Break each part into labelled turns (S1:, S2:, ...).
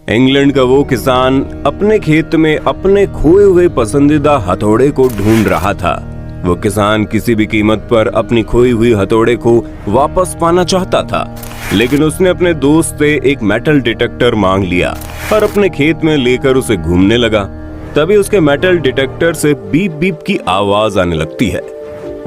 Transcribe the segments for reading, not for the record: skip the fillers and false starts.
S1: England का वो किसान अपने खेत में अपने खोए हुए पसंदीदा हथौड़े को ढूंढ रहा था। वो किसान किसी भी कीमत पर अपनी खोई हुई हथौड़े को वापस पाना चाहता था, लेकिन उसने अपने दोस्त से एक मेटल डिटेक्टर मांग लिया और अपने खेत में लेकर उसे घूमने लगा। तभी उसके मेटल डिटेक्टर से बीप बीप की आवाज आने लगती है।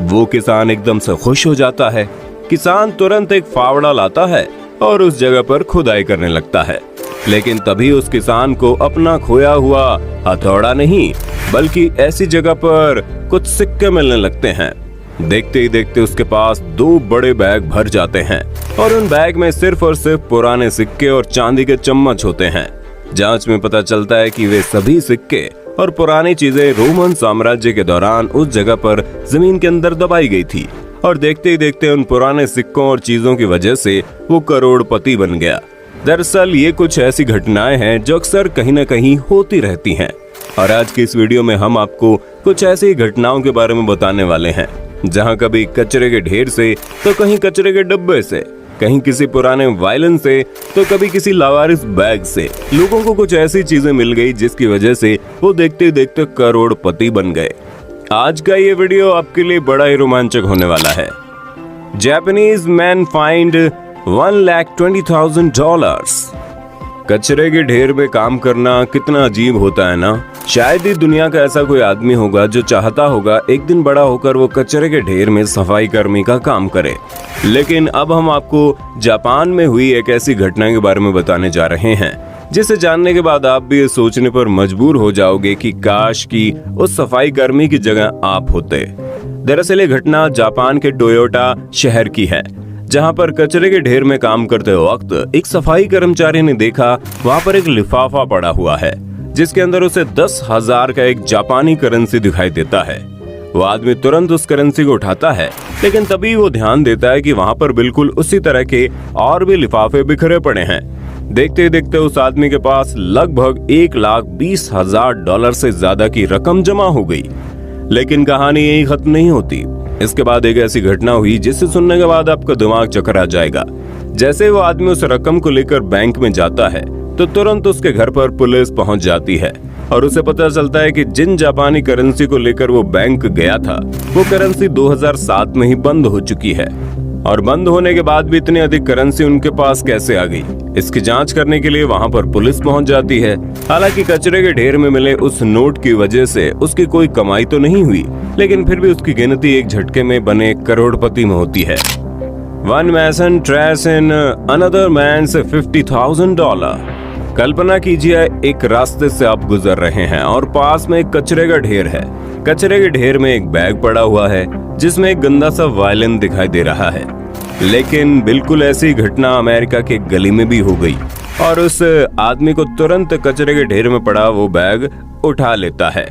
S1: वो किसान एकदम से खुश हो जाता है। किसान तुरंत एक फावड़ा लाता है और उस जगह पर खुदाई करने लगता है, लेकिन तभी उस किसान को अपना खोया हुआ हथौड़ा नहीं बल्कि ऐसी जगह पर कुछ सिक्के मिलने लगते हैं। देखते ही देखते उसके पास 2 बड़े बैग भर जाते हैं और उन बैग में सिर्फ और सिर्फ पुराने सिक्के और चांदी के चम्मच होते हैं। जांच में पता चलता है कि वे सभी सिक्के और पुरानी चीजें रोमन साम्राज्य के दौरान उस जगह पर जमीन के अंदर दबाई गई थी और देखते ही देखते उन पुराने सिक्कों और चीजों की वजह से वो करोड़पति बन गया। दरअसल ये कुछ ऐसी घटनाएं हैं जो अक्सर कहीं न कहीं होती रहती हैं और आज की इस वीडियो में हम आपको कुछ ऐसी घटनाओं के बारे में बताने वाले हैं जहां कभी कचरे के ढेर से तो कहीं कचरे के डब्बे से, कहीं किसी पुराने वायलिन से तो कभी किसी लावारिस बैग से लोगों को कुछ ऐसी चीजें मिल गई जिसकी वजह से वो देखते ही देखते करोड़पति बन गए। आज का ये वीडियो आपके लिए बड़ा ही रोमांचक होने वाला है। Japanese man find $1,20,000। कचरे के ढेर में काम करना कितना अजीब होता है ना। शायद ही दुनिया का ऐसा कोई आदमी होगा जो चाहता होगा एक दिन बड़ा होकर वो कचरे के ढेर में सफाई कर्मी का काम करे। लेकिन अब हम आपको जापान में हुई एक ऐसी घटना के बारे में बताने जा रहे हैं जिसे जानने के बाद आप भी ये सोचने पर मजबूर हो जाओगे कि काश कि उस सफाई कर्मी की जगह आप होते। दरअसल ये घटना जापान के टोयोटा शहर की है, जहां पर कचरे के ढेर में काम करते वक्त एक सफाई कर्मचारी ने देखा वहां पर एक लिफाफा पड़ा हुआ है जिसके अंदर उसे 10,000 का एक जापानी करेंसी दिखाई देता है। वो आदमी तुरंत उस करेंसी को उठाता है, लेकिन तभी वो ध्यान देता है कि वहां पर बिल्कुल उसी तरह के और भी लिफाफे बिखरे पड़े हैं। देखते ही देखते उस आदमी के पास लगभग $1,20,000 से ज्यादा की रकम जमा हो गई। लेकिन कहानी यही खत्म नहीं होती। इसके बाद एक ऐसी घटना हुई जिसे सुनने के बाद आपका दिमाग चकरा जाएगा। जैसे वो आदमी उस रकम को लेकर बैंक में जाता है तो तुरंत उसके घर पर पुलिस पहुंच जाती है और उसे पता चलता है कि जिन जापानी करेंसी को लेकर वो बैंक गया था वो करेंसी 2007 में ही बंद हो चुकी है। और बंद होने के बाद भी इतनी अधिक करेंसी उनके पास कैसे आ गई, इसकी जांच करने के लिए वहां पर पुलिस पहुंच जाती है। हालांकि कचरे के ढेर में मिले उस नोट की वजह से उसकी कोई कमाई तो नहीं हुई, लेकिन फिर भी उसकी गिनती एक झटके में बने करोड़पति में होती है। One mason trash in another man's $50,000। कल्पना कीजिए एक रास्ते से आप गुजर रहे हैं और पास में एक कचरे का ढेर है। कचरे के ढेर में एक बैग पड़ा हुआ है जिसमें एक गंदा सा वायलिन दिखाई दे रहा है। लेकिन बिल्कुल ऐसी घटना अमेरिका के गली में भी हो गई और उस आदमी को तुरंत कचरे के ढेर में पड़ा वो बैग उठा लेता है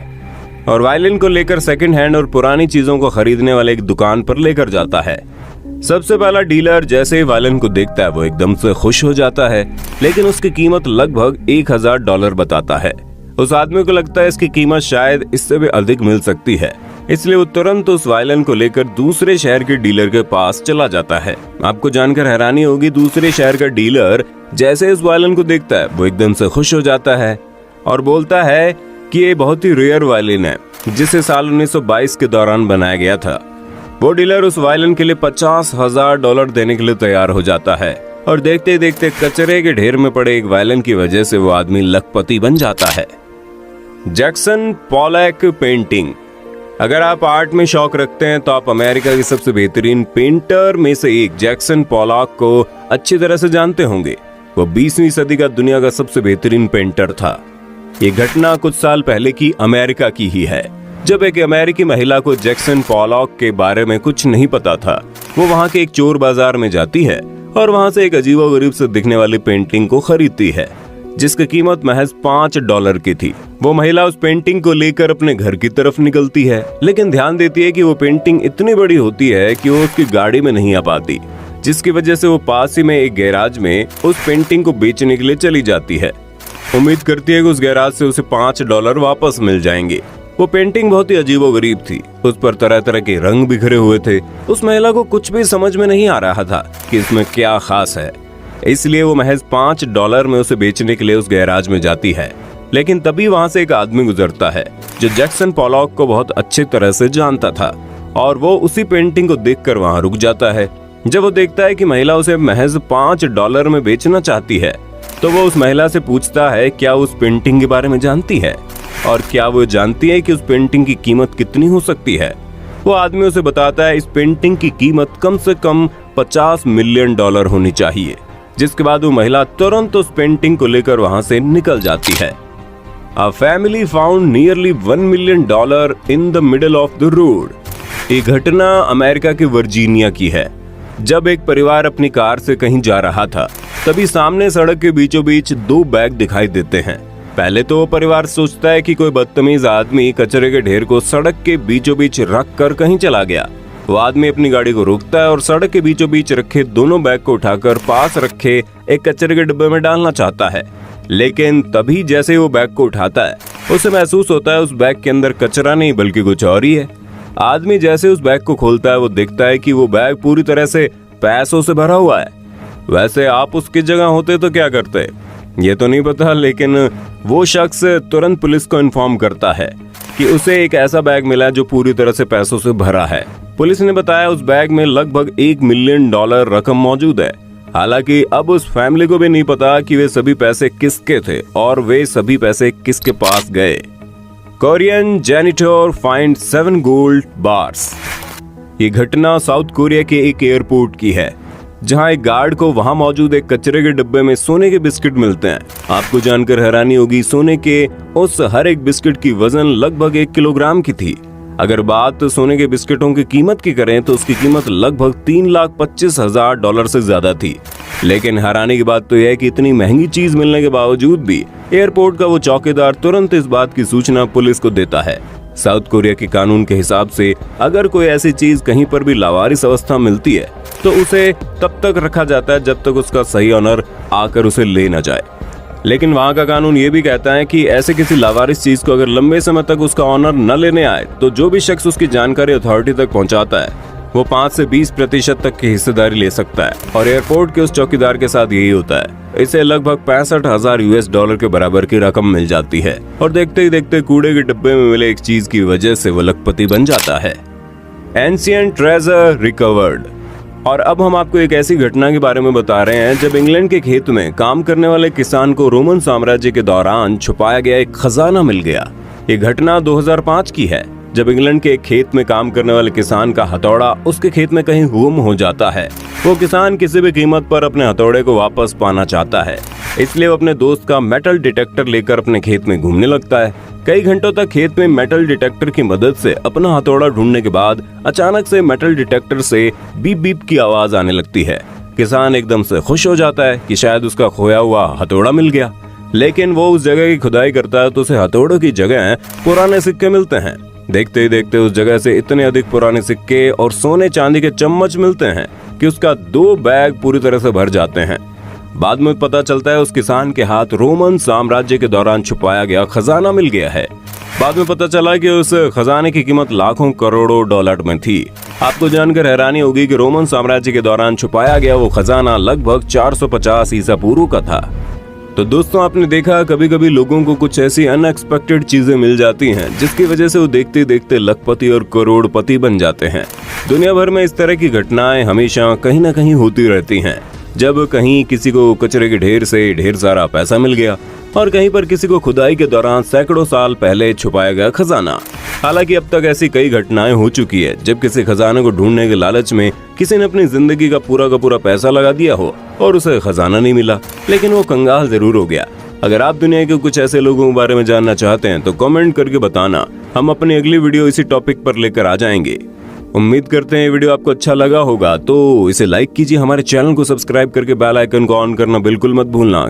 S1: और वायलिन को लेकर सेकंड हैंड और पुरानी चीजों को खरीदने वाले एक दुकान पर लेकर जाता है। सबसे पहला डीलर जैसे ही वायलिन को देखता है वो एकदम से खुश हो जाता है, लेकिन उसकी कीमत लगभग $1,000 बताता है। उस आदमी को लगता है इसकी कीमत शायद इससे भी अधिक मिल सकती है, इसलिए वो तुरंत उस वायलिन को लेकर दूसरे शहर के डीलर के पास चला जाता है। आपको जानकर हैरानी होगी, दूसरे शहर का डीलर जैसे इस वायलिन को देखता है वो एकदम से खुश हो जाता है और बोलता है कि ये बहुत ही रेयर वायलिन है जिसे साल 1922 के दौरान बनाया गया था। वो डीलर उस वायलिन के लिए $50,000 देने के लिए तैयार हो जाता है और देखते ही देखते कचरे के ढेर में पड़े एक वायलिन की वजह से वो आदमी लखपति बन जाता है। Jackson Pollock painting. अगर आप आर्ट में शौक रखते हैं तो आप अमेरिका के सबसे बेहतरीन पेंटर में से एक जैक्सन पोलैक को अच्छी तरह से जानते होंगे। वो 20वीं सदी का दुनिया का सबसे बेहतरीन पेंटर था। ये घटना कुछ साल पहले की अमेरिका की ही है, जब एक अमेरिकी महिला को जैक्सन पोलैक के बारे में कुछ नहीं पता था। वो वहाँ के एक चोर बाजार में जाती है और वहाँ से एक अजीबोगरीब से दिखने वाली पेंटिंग को खरीदती है जिसकी कीमत महज $5 की थी। वो महिला उस पेंटिंग को लेकर अपने घर की तरफ निकलती है, लेकिन ध्यान देती है कि वो पेंटिंग इतनी बड़ी होती है कि वो उसकी गाड़ी में नहीं आ पाती, जिसकी वजह से वो पास ही में एक गैराज में उस पेंटिंग को बेचने के लिए चली जाती है। उम्मीद करती है कि उस गैराज से उसे $5 वापस मिल जाएंगे। वो पेंटिंग बहुत ही अजीबोगरीब थी। उस पर तरह तरह के रंग बिखरे हुए थे। उस महिला को कुछ भी समझ में नहीं आ रहा था कि इसमें क्या खास है, इसलिए वो महज $5 में उसे बेचने के लिए उस गैराज में जाती है। लेकिन तभी वहां से एक आदमी गुजरता है जो जैक्सन पॉलॉक को बहुत अच्छी तरह से जानता था, और वो उसी पेंटिंग को देखकर वहां रुक जाता है। जब वो देखता है कि महिला उसे महज $5 में बेचना चाहती है, तो वो उस महिला से पूछता है क्या उस पेंटिंग के बारे में जानती है और क्या वो जानती है कि उस पेंटिंग की कीमत कितनी हो सकती है। वो आदमी उसे बताता है इस पेंटिंग की कीमत कम से कम $50 मिलियन होनी चाहिए। जिसके बाद वो महिला तुरंत उस पेंटिंग को लेकर वहां से निकल जाती है। A family found nearly $1 million in the middle of the road। ये घटना अमेरिका के वर्जीनिया की है। जब एक परिवार अपनी कार से कहीं जा रहा था, तभी सामने सड़क के बीचों बीच 2 बैग दिखाई देते हैं। पहले तो वो परिवार सोचता है कि कोई बदतमीज आदमी कचरे के ढेर को सड़क के बीचों बीच रख कर कहीं चला गया। वो आदमी अपनी गाड़ी को रोकता है और सड़क के बीचों बीच रखे दोनों बैग को उठाकर पास रखे एक कचरे के डिब्बे में डालना चाहता है। लेकिन तभी जैसे वो बैग को उठाता है, उसे महसूस होता है उस बैग के अंदर कचरा नहीं बल्कि कुछ और ही है। आदमी जैसे उस बैग को खोलता है, वो देखता है कि वो बैग पूरी तरह से पैसों से भरा हुआ है। वैसे आप उसकी जगह होते तो क्या करते, ये तो नहीं पता, लेकिन वो शख्स तुरंत पुलिस को इन्फॉर्म करता है कि उसे एक ऐसा बैग मिला जो पूरी तरह से पैसों से भरा है। पुलिस ने बताया उस बैग में लगभग $1 मिलियन रकम मौजूद है। हालांकि अब उस फैमिली को भी नहीं पता कि वे सभी पैसे किसके थे और वे सभी पैसे किसके पास गए। Korean janitor find 7 gold bars. ये घटना साउथ कोरिया के एक एयरपोर्ट की है, जहां एक गार्ड को वहां मौजूद एक कचरे के डिब्बे में सोने के बिस्किट मिलते हैं। आपको जानकर हैरानी होगी, सोने के उस हर एक बिस्किट की वजन लगभग 1 किलोग्राम की थी। अगर बात सोने के बिस्किटों की कीमत की करें तो उसकी कीमत लगभग $3,25,000 से ज्यादा थी। लेकिन हैरानी की बात तो यह है कि इतनी महंगी चीज मिलने के बावजूद भी एयरपोर्ट का वो चौकीदार तुरंत इस बात की सूचना पुलिस को देता है। साउथ कोरिया के कानून के हिसाब से अगर कोई ऐसी चीज कहीं पर भी लावारिस अवस्था मिलती है तो उसे तब तक रखा जाता है जब तक उसका सही ऑनर आकर उसे ले न जाए। लेकिन वहाँ का कानून ये भी कहता है कि ऐसे किसी लावारिस चीज को अगर लंबे समय तक उसका ऑनर न लेने आए तो जो भी शख्स उसकी जानकारी अथॉरिटी तक पहुँचाता है वो 5 से 20% तक की हिस्सेदारी ले सकता है। और एयरपोर्ट के उस चौकीदार के साथ यही होता है। इसे लगभग $65,000 के बराबर की रकम मिल जाती है और देखते ही देखते कूड़े के डिब्बे में मिले एक चीज की वजह से वो लखपति बन जाता है। Ancient treasure recovered. और अब हम आपको एक ऐसी घटना के बारे में बता रहे हैं जब इंग्लैंड के खेत में काम करने वाले किसान को रोमन साम्राज्य के दौरान छुपाया गया एक खजाना मिल गया। ये घटना 2005 की है, जब इंग्लैंड के एक खेत में काम करने वाले किसान का हथौड़ा उसके खेत में कहीं गुम हो जाता है। वो किसान किसी भी कीमत पर अपने हथौड़े को वापस पाना चाहता है, इसलिए वो अपने दोस्त का मेटल डिटेक्टर लेकर अपने खेत में घूमने लगता है। कई घंटों तक खेत में मेटल डिटेक्टर की मदद से अपना हथौड़ा ढूंढने के बाद अचानक से मेटल डिटेक्टर से बीप बीप की आवाज आने लगती है। किसान एकदम से खुश हो जाता है कि शायद उसका खोया हुआ हथौड़ा मिल गया। लेकिन वो उस जगह की खुदाई करता है तो उसे हथौड़ों की जगह पुराने सिक्के मिलते हैं। देखते ही देखते उस जगह से इतने अधिक पुराने सिक्के और सोने चांदी के चम्मच मिलते हैं कि उसका 2 बैग पूरी तरह से भर जाते हैं। बाद में पता चलता है उस किसान के हाथ रोमन साम्राज्य के दौरान छुपाया गया खजाना मिल गया है। बाद में पता चला कि उस खजाने की कीमत लाखों करोड़ों डॉलर में थी। आपको जानकर हैरानी होगी कि रोमन साम्राज्य के दौरान छुपाया गया वो खजाना लगभग 450 ईसा पूर्व का था। तो दोस्तों, आपने देखा कभी कभी लोगों को कुछ ऐसी अनएक्सपेक्टेड चीजें मिल जाती हैं जिसकी वजह से वो देखते देखते लखपति और करोड़पति बन जाते हैं। दुनिया भर में इस तरह की घटनाएं हमेशा कहीं ना कहीं होती रहती हैं। जब कहीं किसी को कचरे के ढेर से ढेर सारा पैसा मिल गया और कहीं पर किसी को खुदाई के दौरान सैकड़ों साल पहले छुपाया गया खजाना। हालांकि अब तक ऐसी कई घटनाएं हो चुकी है जब किसी खजाने को ढूंढने के लालच में किसी ने अपनी जिंदगी का पूरा पैसा लगा दिया हो और उसे खजाना नहीं मिला, लेकिन वो कंगाल जरूर हो गया। अगर आप दुनिया के कुछ ऐसे लोगों के बारे में जानना चाहते हैं तो कमेंट करके बताना, हम अपनी अगली वीडियो इसी टॉपिक पर लेकर आ जाएंगे। उम्मीद करते हैं वीडियो आपको अच्छा लगा होगा, तो इसे लाइक कीजिए, हमारे चैनल को सब्सक्राइब करके बेल आइकन को ऑन करना बिल्कुल मत भूलना।